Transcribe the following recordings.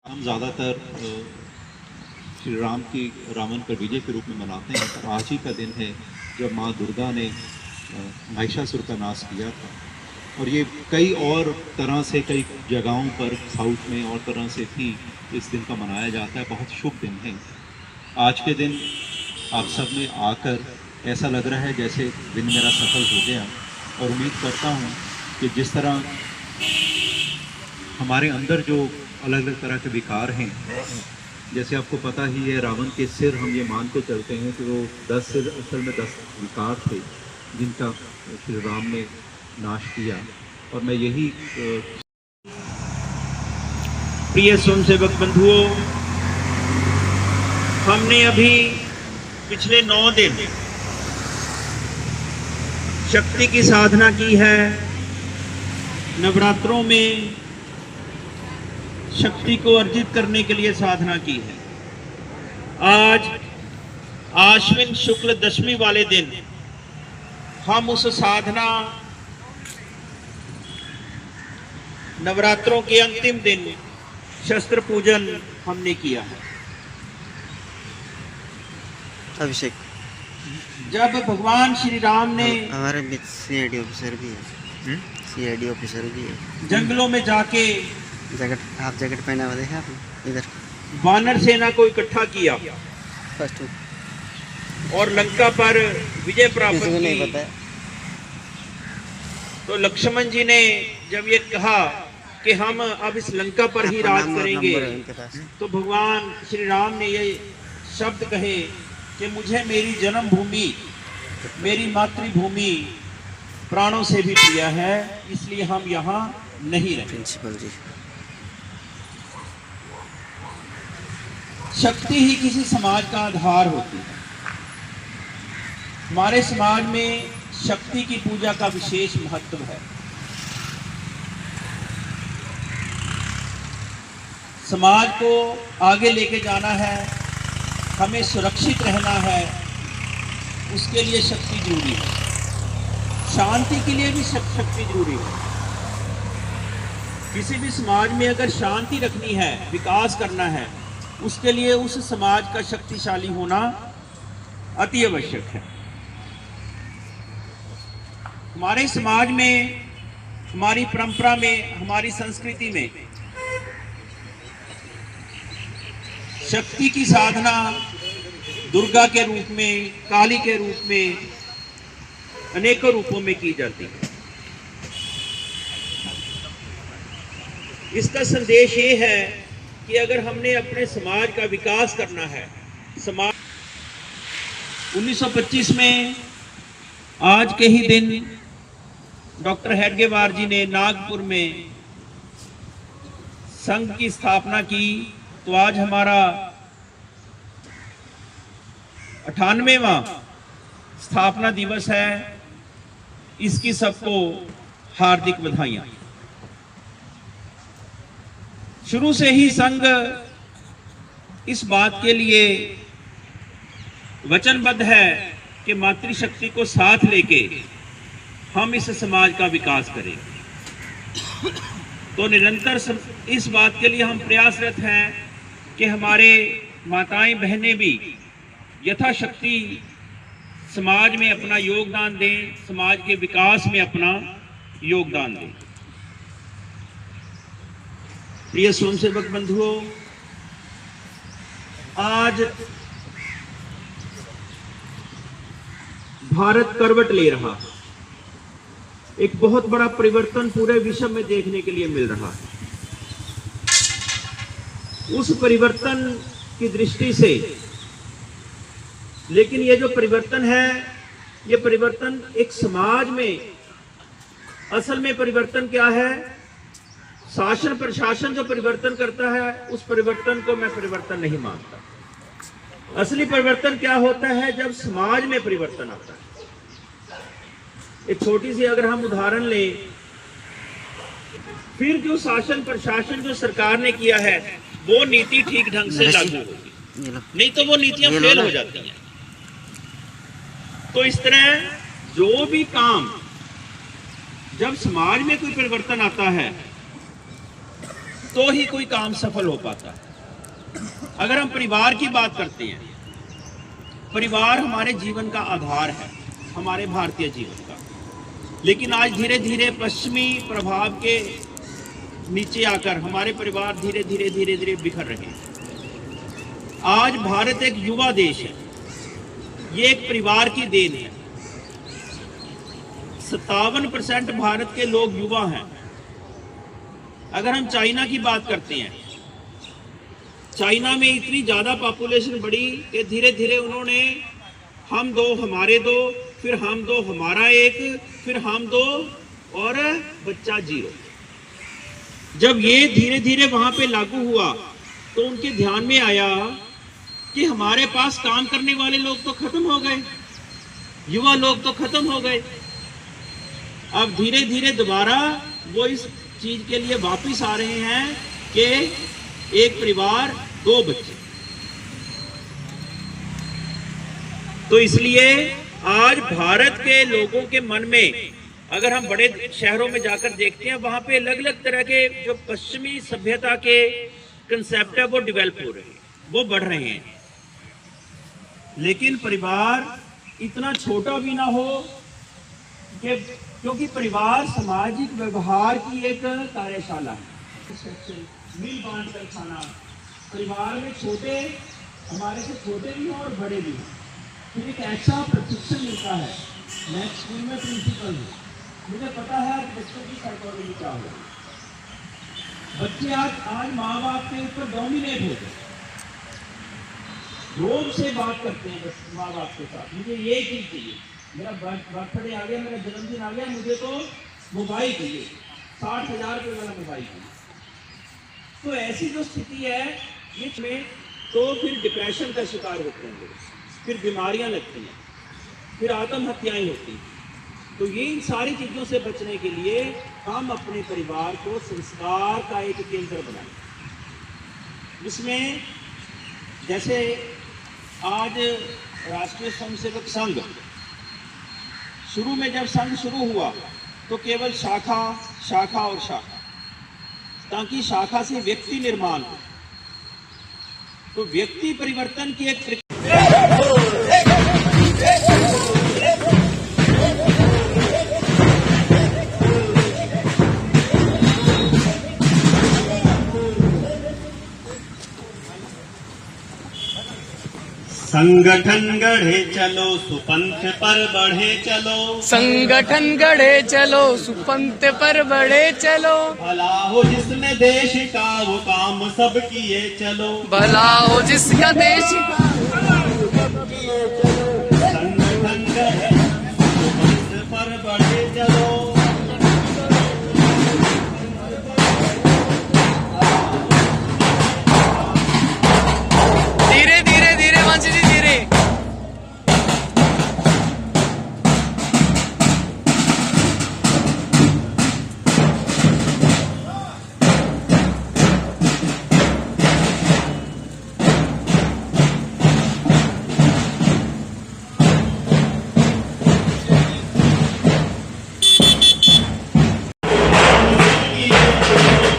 हम ज़्यादातर श्री राम की रावण पर विजय के रूप में मनाते हैं, पर आज ही का दिन है जब माँ दुर्गा ने महिषासुर का नाश किया था। और ये कई और तरह से कई जगहों पर साउथ में और तरह से भी इस दिन का मनाया जाता है। बहुत शुभ दिन है। आज के दिन आप सब में आकर ऐसा लग रहा है जैसे दिन मेरा सफल हो गया, और उम्मीद करता हूँ कि जिस तरह हमारे अंदर जो अलग अलग तरह के विकार हैं, जैसे आपको पता ही है रावण के सिर हम ये मान के चलते हैं कि वो 10 सिर असल में 10 विकार थे जिनका श्री राम ने नाश किया। और मैं यही प्रिय स्वयंसेवक बंधुओं, हमने अभी पिछले 9 दिन शक्ति की साधना की है। नवरात्रों में शक्ति को अर्जित करने के लिए साधना की है। आज आश्विन शुक्ल दशमी वाले दिन हम उस साधना, नवरात्रों के अंतिम दिन शस्त्र पूजन हमने किया है। अभिषेक, जब भगवान श्री राम ने हमारे बीच सीआईडी ऑफिसर भी है, सीआईडी ऑफिसर भी है। जंगलों में जाके जैकेट, हाफ जैकेट पहना हुआ देखा आपने? इधर वानर सेना को इकट्ठा किया फर्स्ट और लंका पर विजय प्राप्त किसी को नहीं की। पता है। तो लक्ष्मण जी ने जब ये कहा कि हम अब इस लंका पर ही आपका राज नंबर करेंगे, है उनके पास। तो भगवान श्री राम ने ये शब्द कहे कि मुझे मेरी जन्मभूमि, मेरी मातृभूमि प्राणों से भी प्रिय है, इसलिए हम यहाँ नहीं रहेंगे। प्रिंसिपल जी, शक्ति ही किसी समाज का आधार होती है। हमारे समाज में शक्ति की पूजा का विशेष महत्व है। समाज को आगे लेके जाना है, हमें सुरक्षित रहना है, उसके लिए शक्ति जरूरी है। शांति के लिए भी शक्ति जरूरी है। किसी भी समाज में अगर शांति रखनी है, विकास करना है, उसके लिए उस समाज का शक्तिशाली होना अति आवश्यक है। हमारे समाज में, हमारी परंपरा में, हमारी संस्कृति में शक्ति की साधना दुर्गा के रूप में, काली के रूप में, अनेकों रूपों में की जाती है। इसका संदेश ये है कि अगर हमने अपने समाज का विकास करना है, समाज 1925 में आज के ही दिन डॉक्टर हेडगेवार जी ने नागपुर में संघ की स्थापना की, तो आज हमारा 98वां स्थापना दिवस है। इसकी सबको हार्दिक बधाइयां। शुरू से ही संघ इस बात के लिए वचनबद्ध है कि मातृशक्ति को साथ लेके हम इस समाज का विकास करेंगे। तो निरंतर इस बात के लिए हम प्रयासरत हैं कि हमारे माताएं बहनें भी यथाशक्ति समाज में अपना योगदान दें, समाज के विकास में अपना योगदान दें। प्रिय स्वयंसेवक बंधुओं, आज भारत करवट ले रहा है। एक बहुत बड़ा परिवर्तन पूरे विश्व में देखने के लिए मिल रहा है। उस परिवर्तन की दृष्टि से, लेकिन ये जो परिवर्तन है, ये परिवर्तन एक समाज में, असल में परिवर्तन क्या है? शासन प्रशासन जो परिवर्तन करता है, उस परिवर्तन को मैं परिवर्तन नहीं मानता। असली परिवर्तन क्या होता है? जब समाज में परिवर्तन आता है। एक छोटी सी अगर हम उदाहरण लें, फिर जो शासन प्रशासन जो सरकार ने किया है, वो नीति ठीक ढंग से लागू होगी, नहीं तो वो नीतियां फेल हो जाती हैं। तो इस तरह जो भी काम, जब समाज में कोई परिवर्तन आता है, तो ही कोई काम सफल हो पाता है। अगर हम परिवार की बात करते हैं, परिवार हमारे जीवन का आधार है, हमारे भारतीय जीवन का। लेकिन आज धीरे धीरे पश्चिमी प्रभाव के नीचे आकर हमारे परिवार धीरे धीरे बिखर रहे हैं। आज भारत एक युवा देश है, ये एक परिवार की देन है। 57% भारत के लोग युवा हैं। अगर हम चाइना की बात करते हैं, चाइना में इतनी ज्यादा पॉपुलेशन बढ़ी कि धीरे धीरे उन्होंने हम दो हमारे दो, फिर हम दो हमारा एक, फिर हम दो और बच्चा 0। जब ये धीरे धीरे वहां पे लागू हुआ तो उनके ध्यान में आया कि हमारे पास काम करने वाले लोग तो खत्म हो गए, युवा लोग तो खत्म हो गए। अब धीरे धीरे दोबारा वो इस चीज के लिए वापस आ रहे हैं कि एक परिवार 2 बच्चे। तो इसलिए आज भारत के लोगों के मन में, अगर हम बड़े शहरों में जाकर देखते हैं, वहां पे अलग अलग तरह के जो पश्चिमी सभ्यता के कंसेप्ट है वो डेवलप हो रहे हैं, वो बढ़ रहे हैं। लेकिन परिवार इतना छोटा भी ना हो कि, क्योंकि परिवार सामाजिक व्यवहार की एक कार्यशाला है। मिल बांट कर खाना, परिवार में छोटे, हमारे से छोटे भी हैं और बड़े भी हैं। फिर एक ऐसा प्रशिक्षण मिलता है। मैं स्कूल में प्रिंसिपल हूँ, मुझे पता है बच्चों की साइकोलॉजी क्या हो। बच्चे आज माँ बाप के ऊपर डोमिनेट हो गए, रोज से बात करते हैं माँ बाप के साथ, मुझे ये चीज चाहिए, मेरा बर्थडे आ गया, मेरा जन्मदिन आ गया, मुझे तो मोबाइल चाहिए, 60,000 रुपये वाला मोबाइल चाहिए। तो ऐसी जो स्थिति है इसमें तो फिर डिप्रेशन का शिकार होते हैं लोग, फिर बीमारियां लगती हैं, फिर आत्महत्याएं होती हैं। तो ये इन सारी चीज़ों से बचने के लिए हम अपने परिवार को संस्कार का एक केंद्र बनाएं, जिसमें जैसे आज राष्ट्रीय स्वयंसेवक संघ, शुरू में जब संघ शुरू हुआ तो केवल शाखा शाखा और शाखा, ताकि शाखा से व्यक्ति निर्माण हो। तो व्यक्ति परिवर्तन की एक संगठन गढ़े चलो सुपंथ पर बढ़े चलो, संगठन गढ़े चलो सुपंथ पर बढ़े चलो, भला हो जिसमें देश का वो काम सब किए चलो, भला हो जिसका देश का। संगठन गढ़े सुपंथ पर बढ़े चलो, धीरे धीरे धीरे मांझी जी धीरे।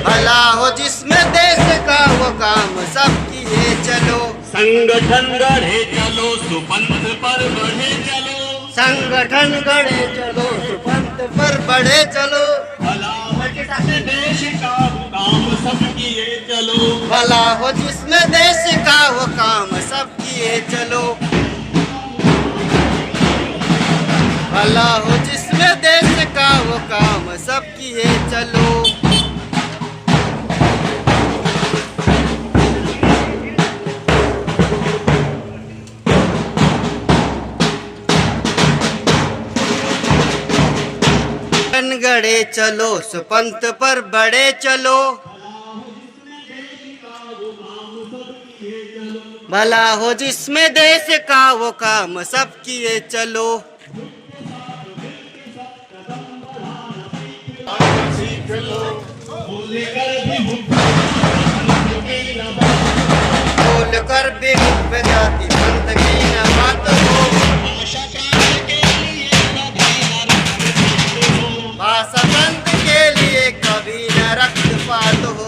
भला हो जिसमें देश का वो काम सब किए चलो, संगठन गढ़े चलो सुपंथ पर बढ़े चलो, संगठन गढ़े चलो सुपंथ पर बढ़े चलो, भला हो जिसमें देश का वो काम सब किए चलो, भला हो जिसमें देश का वो काम सब किए चलो, भला हो जिसमें देश का वो काम सब किए चलो। गढ़े चलो सुपंथ पर बढ़े चलो, भला हो जिसमें देश का वो काम सब किए चलो, बोल कर भी जाति पंथ की न बात हो, भाषा पंथ के लिए कभी न रक्तपात हो,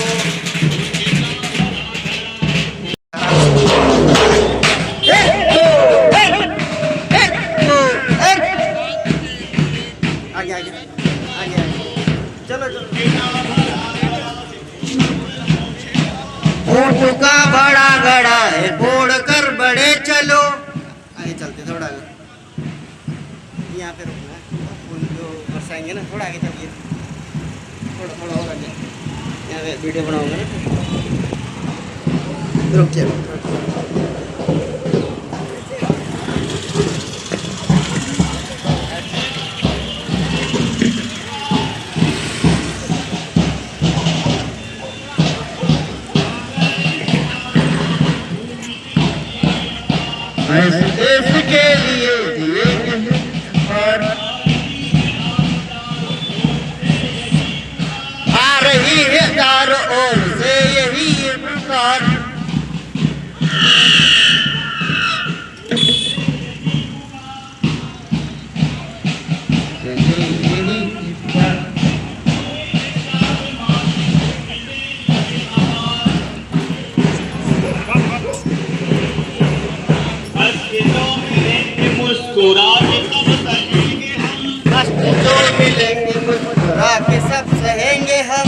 ऊंट का बड़ा घड़ा है, फोड़ कर बड़े चलो। आगे चलते थोड़ा आगे, यहाँ पे रुकना है, फूल जो बरसाएंगे ना, थोड़ा आगे चलिए, थोड़ा और आगे, यहाँ पे वीडियो बनाऊंगा ना, रुक जाओ। देश के लिए जिएंगे और आ रही है चारों ओर से यही पुकार। कष्ट जो मिलेंगे मुस्कुरा के सब सहेंगे हम।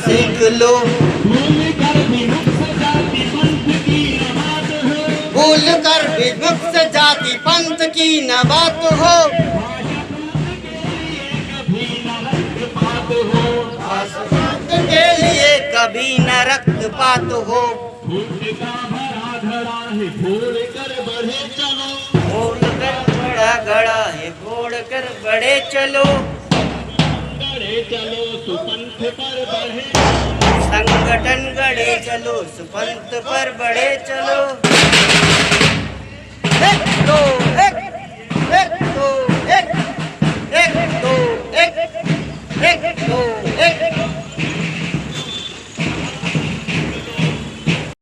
सीख लो भूल कर भी मुक्त जाति पंथ की न बात हो। राष्ट्रवाद के लिए कभी न रक्तपात हो। भूल का भरा घड़ा है, भूल कर बढ़े चलो। बोल कर बड़ा घड़ा है, बोल कर बड़े चलो। बढ़े चलो सुपंथ पर बढ़े, संगठन गढ़े चलो, सुपंथ पर बढ़े चलो।